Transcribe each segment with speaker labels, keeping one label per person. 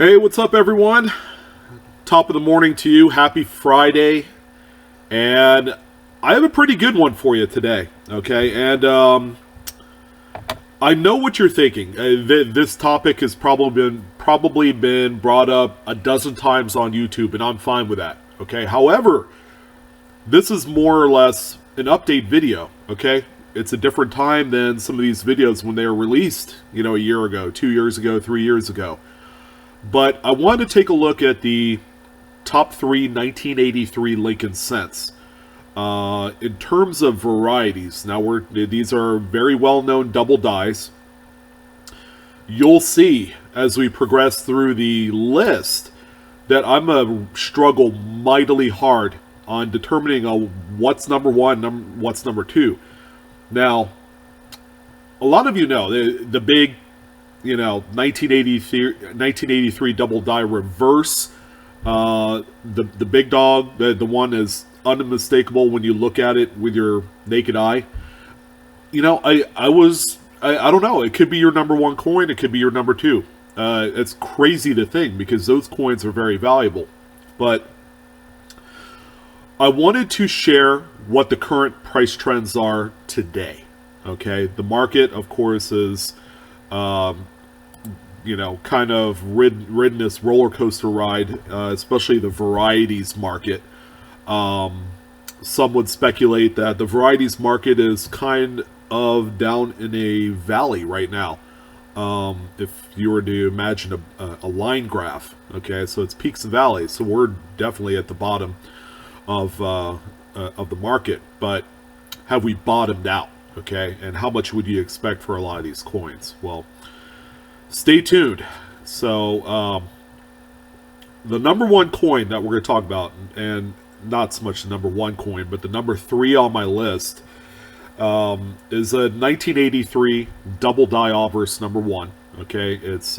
Speaker 1: Hey, what's up, everyone? Top of the morning to you. Happy Friday. And I have a pretty good one for you today. Okay, and I know what you're thinking. This topic has probably been brought up a dozen times on YouTube, and I'm fine with that. Okay. However, this is more or less an update video. Okay, it's a different time than some of these videos when they were released. You know, a year ago, 2 years ago, 3 years ago. But I wanted to take a look at the top three 1983 Lincoln cents. In terms of varieties, now these are very well-known double dies. You'll see as we progress through the list that I'm going to struggle mightily hard on determining what's number one, what's number two. Now, a lot of you know the big, 1983 double die reverse. The big dog, the one is unmistakable when you look at it with your naked eye. I don't know. It could be your number one coin. It could be your number two. It's crazy to think because those coins are very valuable. But I wanted to share what the current price trends are today. Okay, the market, of course, is kind of ridden this roller coaster ride, especially the varieties market. Some would speculate that the varieties market is kind of down in a valley right now. If you were to imagine a line graph, okay, so it's peaks and valleys. So we're definitely at the bottom of the market, but have we bottomed out? Okay, and how much would you expect for a lot of these coins? Well, stay tuned. So, the number one coin that we're going to talk about, and not so much the number one coin, but the number three on my list, is a 1983 double die obverse number one. Okay, it's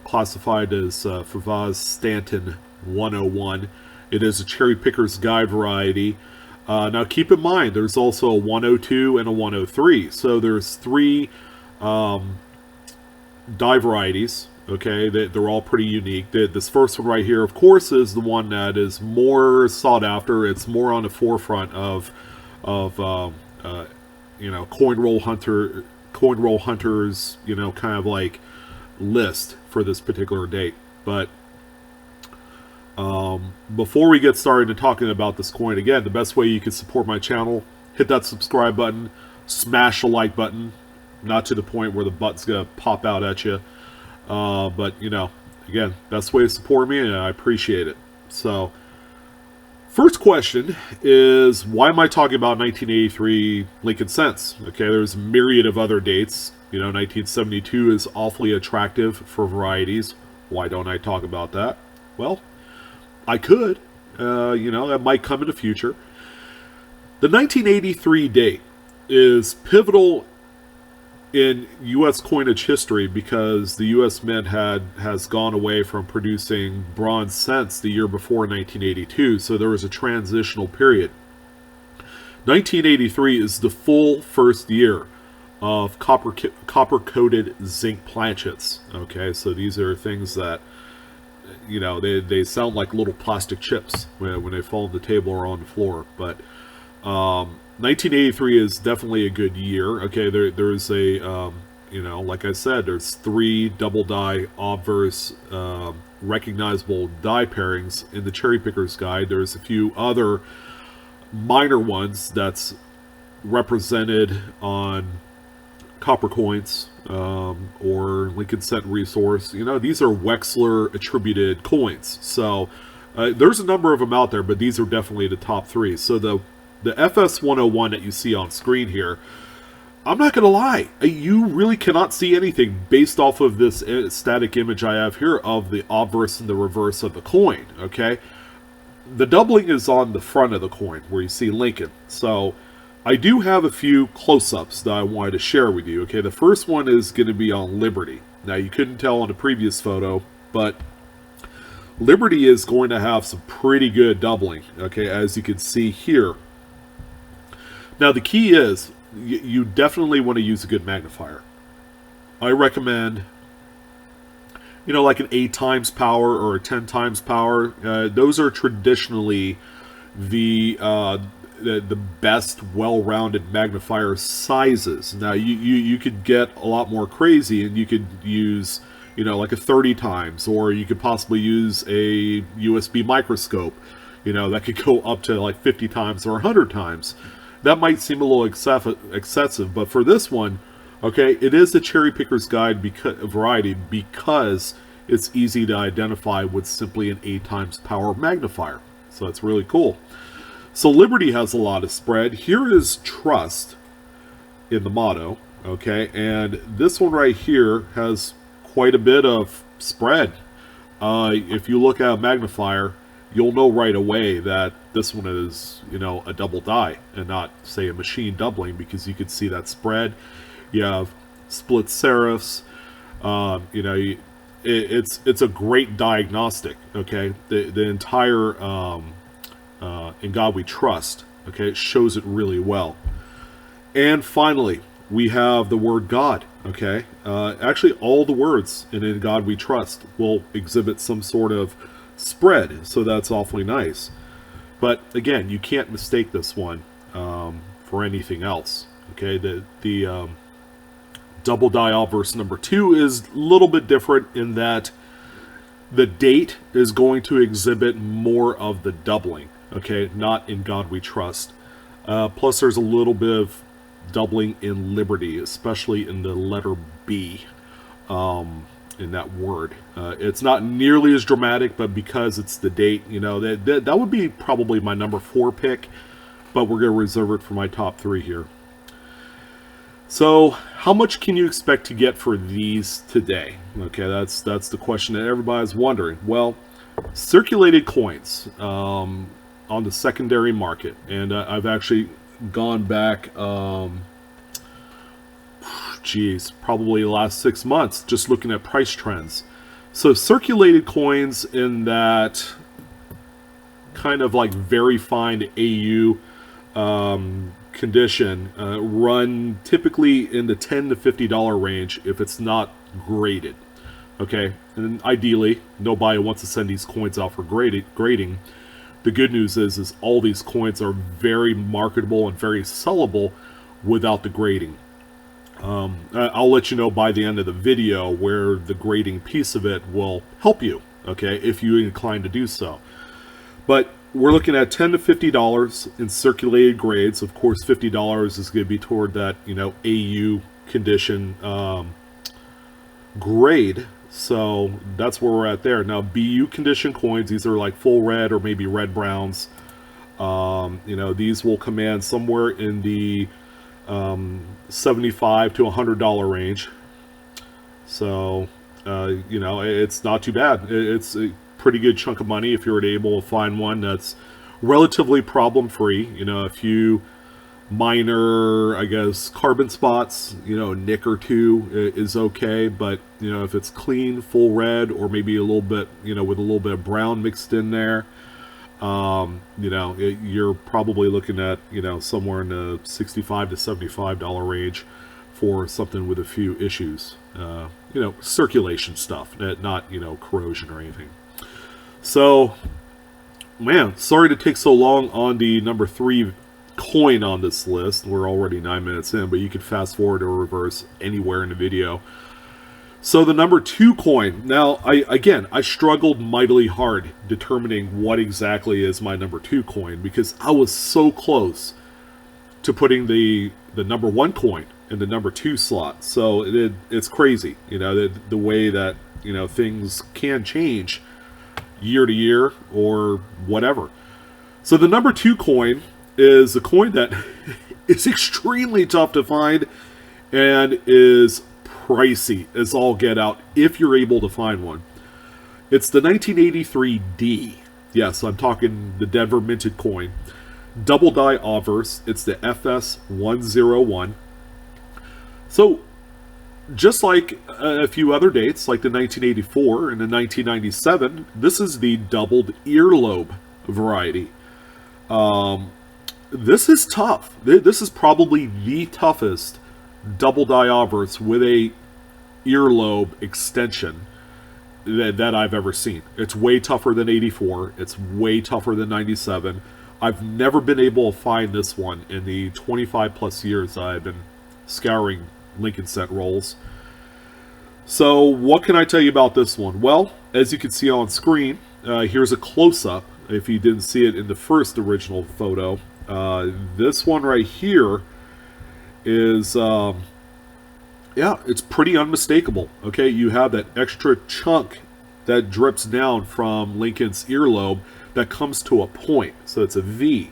Speaker 1: classified as Favaz Stanton 101. It is a cherry picker's guide variety. Now, keep in mind, there's also a 102 and a 103. So there's three die varieties. Okay, they're all pretty unique. This first one right here, of course, is the one that is more sought after. It's more on the forefront of coin roll hunters, kind of like list for this particular date. But before we get started and talking about this coin, again, the best way you can support my channel, hit that subscribe button, smash the like button, not to the point where the butt's gonna pop out at you, but again, best way to support me, and I appreciate it. So first question is, why am I talking about 1983 Lincoln cents? Okay, there's a myriad of other dates. 1972 is awfully attractive for varieties. Why don't I talk about that? Well, I could. That might come in the future. The 1983 date is pivotal in U.S. coinage history because the U.S. Mint has gone away from producing bronze cents the year before 1982, so there was a transitional period. 1983 is the full first year of copper-coated zinc planchets. Okay, so these are things that they sound like little plastic chips when they fall on the table or on the floor. But 1983 is definitely a good year. Okay, there's a like I said, there's three double die obverse recognizable die pairings in the Cherry Picker's Guide. There's a few other minor ones that's represented on copper coins or Lincoln Cent Resource. These are Wexler attributed coins. So there's a number of them out there, but these are definitely the top three. So the FS 101 that you see on screen here, I'm not going to lie, you really cannot see anything based off of this static image I have here of the obverse and the reverse of the coin. Okay, the doubling is on the front of the coin where you see Lincoln. So I do have a few close-ups that I wanted to share with you. Okay, the first one is going to be on Liberty. Now, you couldn't tell on the previous photo, but Liberty is going to have some pretty good doubling, okay, as you can see here. Now, the key is you definitely want to use a good magnifier. I recommend you know, like an 8 times power or a 10 times power. Those are traditionally the the best well-rounded magnifier sizes. Now you could get a lot more crazy, and you could use, you know, like a 30 times, or you could possibly use a USB microscope, you know, that could go up to like 50 times or 100 times. That might seem a little excessive, but for this one, okay, it is the Cherry Picker's Guide variety because it's easy to identify with simply an 8 times power magnifier. So that's really cool. So Liberty has a lot of spread. Here is Trust in the motto, okay, and this one right here has quite a bit of spread. If you look at a magnifier, you'll know right away that this one is, you know, a double die and not, say, a machine doubling, because you can see that spread. You have split serifs. You know, it's a great diagnostic. Okay, the entire In God We Trust. Okay, it shows it really well. And finally, we have the word God. Okay, actually, all the words in God We Trust will exhibit some sort of spread, so that's awfully nice. But again, you can't mistake this one for anything else. Okay, the double die obverse number 2 is a little bit different in that the date is going to exhibit more of the doubling. Okay, not In God We Trust. Plus, there's a little bit of doubling in Liberty, especially in the letter B in that word. It's not nearly as dramatic, but because it's the date, you know, that would be probably my number 4 pick, but we're going to reserve it for my top 3 here. So, how much can you expect to get for these today? Okay, that's the question that everybody's wondering. Well, circulated coins on the secondary market, and I've actually gone back, probably the last 6 months, just looking at price trends. So circulated coins in that kind of like very fine AU condition run typically in the $10 to $50 range if it's not graded. Okay, and ideally nobody wants to send these coins out for grading. The good news is all these coins are very marketable and very sellable without the grading. I'll let you know by the end of the video where the grading piece of it will help you, okay, if you're inclined to do so. But we're looking at $10 to $50 in circulated grades. Of course, $50 is going to be toward that, you know, AU condition grade. So that's where we're at there. Now, BU condition coins, these are like full red or maybe red browns. You know, these will command somewhere in the $75 to $100 range. So, you know, it's not too bad. It's a pretty good chunk of money if you're able to find one that's relatively problem-free. You know, a few minor, I guess, carbon spots, you know, a nick or two is okay, but, you know, if it's clean, full red, or maybe a little bit, you know, with a little bit of brown mixed in there, you know, you're probably looking at, you know, somewhere in the $65 to $75 range for something with a few issues. You know, circulation stuff, not, you know, corrosion or anything. So, man, sorry to take so long on the number 3 coin on this list. We're already 9 minutes in, but you can fast forward or reverse anywhere in the video. So the number 2 coin. Now, I struggled mightily hard determining what exactly is my number 2 coin, because I was so close to putting the number 1 coin in the number 2 slot. So it's crazy, you know, the way that, you know, things can change year to year or whatever. So the number 2 coin is a coin that is extremely tough to find and is pricey as all get out if you're able to find one. It's the 1983 D. Yes, I'm talking the Denver minted coin. Double die obverse. It's the FS101. So, just like a few other dates, like the 1984 and the 1997, this is the doubled earlobe variety. This is tough. This is probably the toughest double die obverse with a earlobe extension that I've ever seen. It's way tougher than 84. It's way tougher than 97. I've never been able to find this one in the 25 plus years I've been scouring Lincoln cent rolls. So what can I tell you about this one? Well, as you can see on screen, here's a close-up. If you didn't see it in the first original photo, this one right here is, yeah, it's pretty unmistakable. Okay, you have that extra chunk that drips down from Lincoln's earlobe that comes to a point, so it's a V.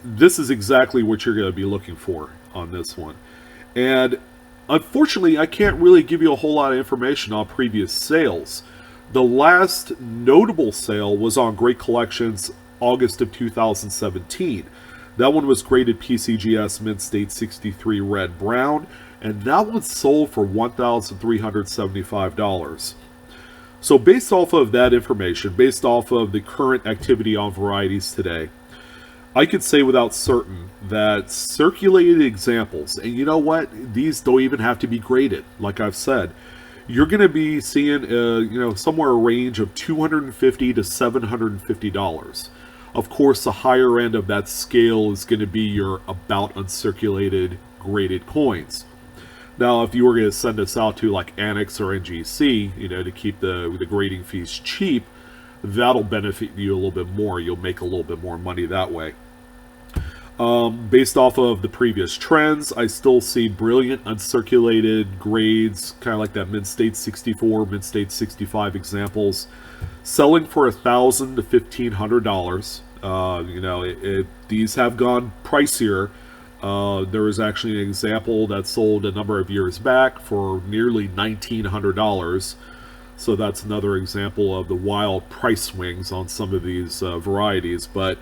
Speaker 1: This is exactly what you're going to be looking for on this one. And unfortunately, I can't really give you a whole lot of information on previous sales. The last notable sale was on Great Collections, August of 2017. That one was graded PCGS Mint State 63 Red Brown, and that one sold for $1,375. So based off of that information, based off of the current activity on Varieties today, I could say without certain that circulated examples, and you know what, these don't even have to be graded, like I've said, you're going to be seeing, somewhere a range of $250 to $750. Of course, the higher end of that scale is going to be your about uncirculated graded coins. Now, if you were going to send this out to like Annex or NGC, to keep the grading fees cheap, that'll benefit you a little bit more. You'll make a little bit more money that way. Based off of the previous trends, I still see brilliant uncirculated grades, kind of like that Mint State 64, Mint State 65 examples, selling for $1,000 to $1,500. These have gone pricier. There was actually an example that sold a number of years back for nearly $1,900. So that's another example of the wild price swings on some of these varieties. But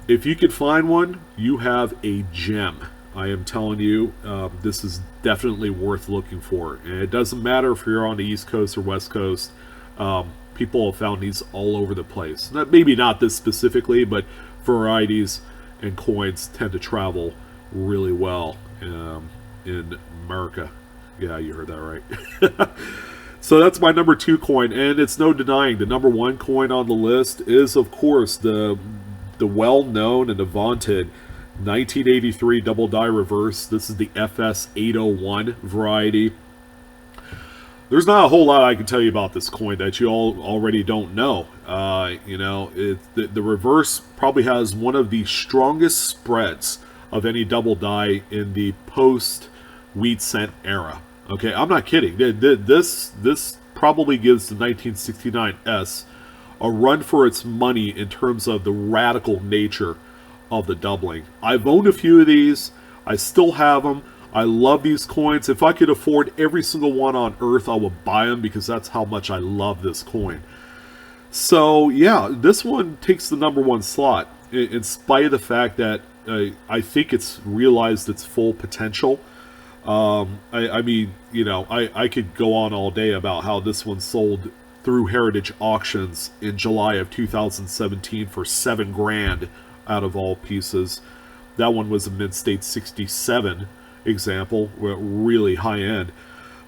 Speaker 1: if you could find one, you have a gem. I am telling you, this is definitely worth looking for. And it doesn't matter if you're on the East Coast or West Coast. People have found these all over the place. Maybe not this specifically, but varieties and coins tend to travel really well in America. Yeah, you heard that right. So that's my number 2 coin, and it's no denying the number 1 coin on the list is, of course, the well-known and the vaunted 1983 double die reverse. This is the FS 801 variety. There's not a whole lot I can tell you about this coin that you all already don't know. The reverse probably has one of the strongest spreads of any double die in the post wheat cent era. Okay, I'm not kidding. This probably gives the 1969S a run for its money in terms of the radical nature of the doubling. I've owned a few of these. I still have them. I love these coins. If I could afford every single one on earth, I would buy them because that's how much I love this coin. So yeah, this one takes the number 1 slot in spite of the fact that I think it's realized its full potential. I mean, I could go on all day about how this one sold through Heritage Auctions in July of 2017 for $7 grand out of all pieces. That one was a Mint State 67 example, really high end.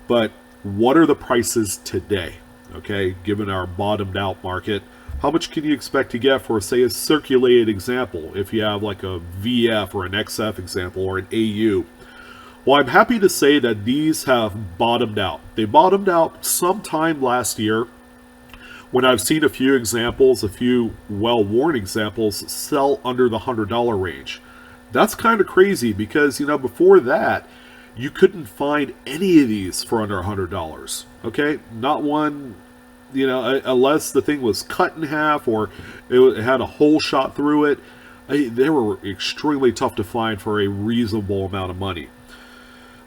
Speaker 1: But what are the prices today? Okay, given our bottomed out market, how much can you expect to get for, say, a circulated example if you have like a VF or an XF example or an AU? Well, I'm happy to say that these have bottomed out. They bottomed out sometime last year when I've seen a few examples, a few well-worn examples, sell under the $100 range. That's kind of crazy because, before that, you couldn't find any of these for under $100. Okay? Not one, unless the thing was cut in half or it had a hole shot through it. They were extremely tough to find for a reasonable amount of money.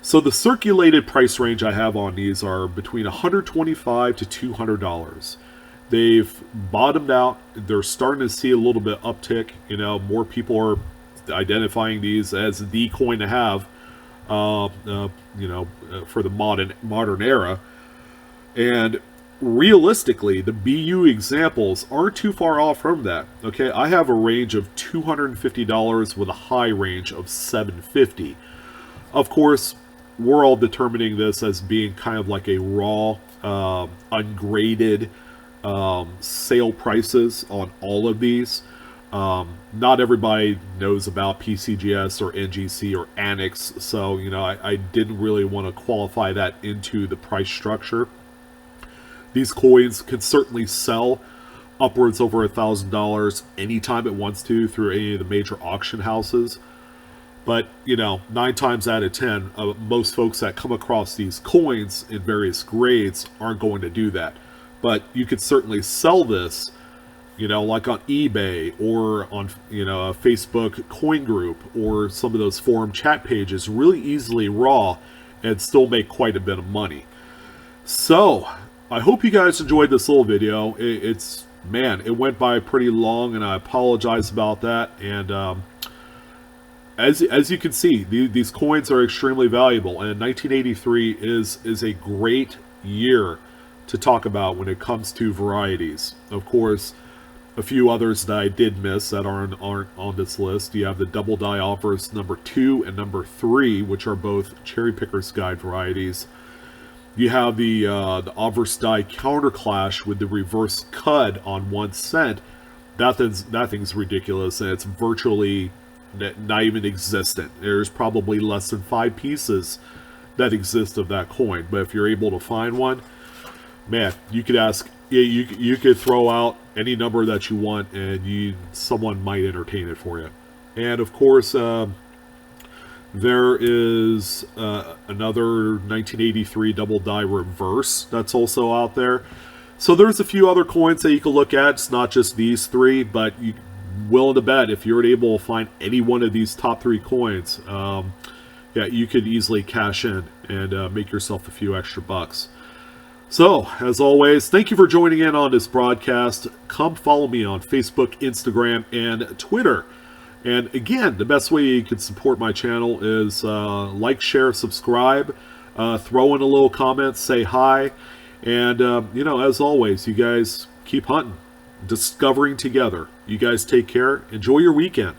Speaker 1: So the circulated price range I have on these are between $125 to $200. They've bottomed out. They're starting to see a little bit uptick. More people are identifying these as the coin to have, for the modern era. And realistically, the BU examples aren't too far off from that. Okay, I have a range of $250 with a high range of $750. Of course, we're all determining this as being kind of like a raw ungraded sale prices on all of these. Not everybody knows about PCGS or NGC or Annex, so I didn't really want to qualify that into the price structure. These coins can certainly sell upwards over $1,000 anytime it wants to through any of the major auction houses. But 9 times out of 10, most folks that come across these coins in various grades aren't going to do that. But you could certainly sell this, like on eBay or on a Facebook coin group or some of those forum chat pages really easily raw and still make quite a bit of money. So I hope you guys enjoyed this little video. It went by pretty long, and I apologize about that. And as you can see, these coins are extremely valuable, and 1983 is a great year to talk about when it comes to varieties. Of course, a few others that I did miss that aren't on this list. You have the double die offers number 2 and number 3, which are both Cherry Pickers Guide varieties. You have the obverse die counter clash with the reverse cud on 1 cent. That thing's ridiculous, and it's virtually not even existent. There's probably less than 5 pieces that exist of that coin. But if you're able to find one, man, you could ask. You could throw out any number that you want, and someone might entertain it for you. And of course, there is another 1983 double die reverse that's also out there. So there's a few other coins that you can look at. It's not just these 3, but you willing to bet if you're able to find any one of these top 3 coins, yeah, you could easily cash in and make yourself a few extra bucks. So, as always, thank you for joining in on this broadcast. Come follow me on Facebook, Instagram, and Twitter. And again, the best way you can support my channel is like, share, subscribe, throw in a little comment, say hi. And, as always, you guys keep hunting, discovering together. You guys take care. Enjoy your weekend.